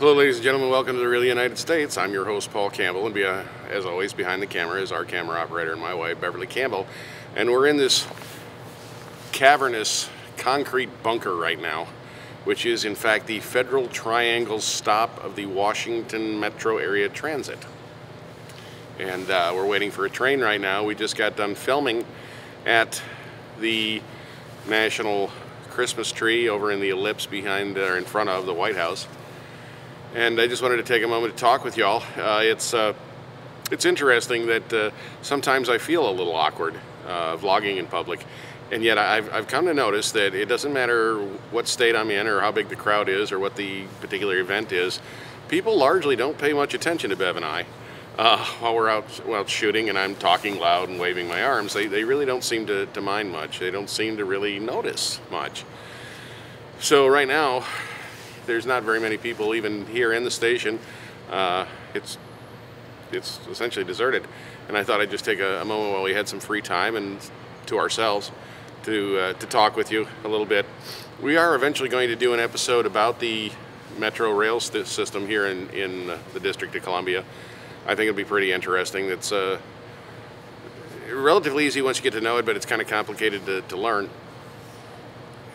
Hello, ladies and gentlemen. Welcome to the Real United States. I'm your host, Paul Campbell, and as always, behind the camera is our camera operator and my wife, Beverly Campbell. And we're in this cavernous concrete bunker right now, which is, in fact, the Federal Triangle stop of the Washington Metro Area Transit. And we're waiting for a train right now. We just got done filming at the National Christmas tree over in the ellipse behind or in front of the White House. And I just wanted to take a moment to talk with y'all. It's interesting that sometimes I feel a little awkward vlogging in public, and yet I've come to notice that it doesn't matter what state I'm in or how big the crowd is or what the particular event is. People largely don't pay much attention to Bev and I while we're out shooting and I'm talking loud and waving my arms. They really don't seem to mind much. They don't seem to really notice much. So right now, there's not very many people even here in the station. It's essentially deserted, and I thought I'd just take a moment while we had some free time and to ourselves to talk with you a little bit. We are eventually going to do an episode about the Metro rail system here in the District of Columbia. I think it'll be pretty interesting. It's relatively easy once you get to know it, but it's kind of complicated to learn.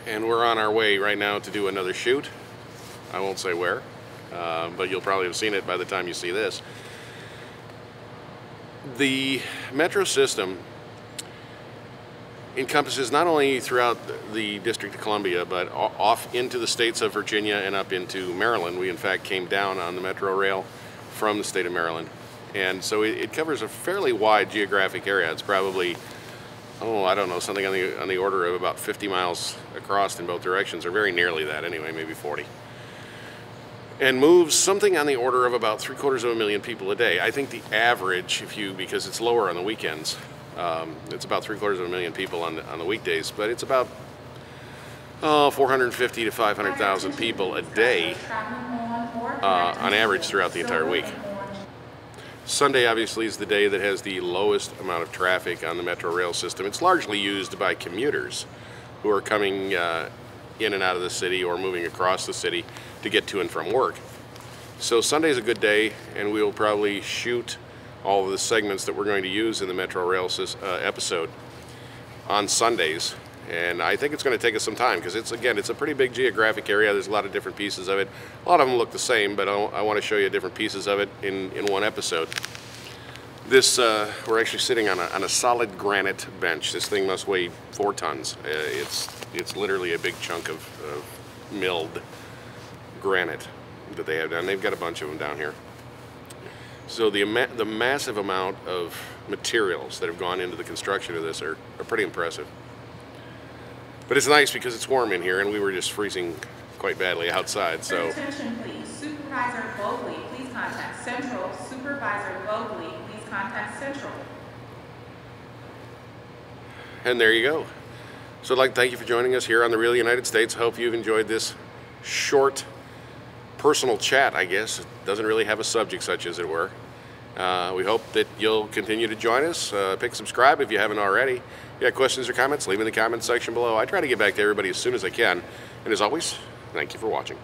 And we're on our way right now to do another shoot. I won't say where, but you'll probably have seen it by the time you see this. The metro system encompasses not only throughout the District of Columbia, but off into the states of Virginia and up into Maryland. We in fact came down on the Metro rail from the state of Maryland. And so it covers a fairly wide geographic area. It's probably, I don't know, something on the order of about 50 miles across in both directions, or very nearly that anyway, maybe 40. And moves something on the order of about 750,000 people a day. I think the average, because it's lower on the weekends, it's about 750,000 people on the weekdays, but it's about 450 to 500,000 people a day on average throughout the entire week. Sunday obviously is the day that has the lowest amount of traffic on the Metro rail system. It's largely used by commuters who are coming in and out of the city or moving across the city to get to and from work. So Sunday's a good day, and we'll probably shoot all of the segments that we're going to use in the Metro rail episode on Sundays. And I think it's going to take us some time because it's a pretty big geographic area. There's a lot of different pieces of it. A lot of them look the same, but I want to show you different pieces of it in one episode. This, we're actually sitting on a solid granite bench. This thing must weigh 4 tons. It's literally a big chunk of milled granite that they have down. They've got a bunch of them down here. So the massive amount of materials that have gone into the construction of this are pretty impressive. But it's nice because it's warm in here, and we were just freezing quite badly outside. So attention, please. Supervisor Bogley, please contact Central. Supervisor Bogley, please contact Central. And there you go. So I'd like to thank you for joining us here on the Real United States. I hope you've enjoyed this short personal chat, I guess. It doesn't really have a subject such as it were. We hope that you'll continue to join us. Subscribe if you haven't already. If you have questions or comments, leave them in the comments section below. I try to get back to everybody as soon as I can. And as always, thank you for watching.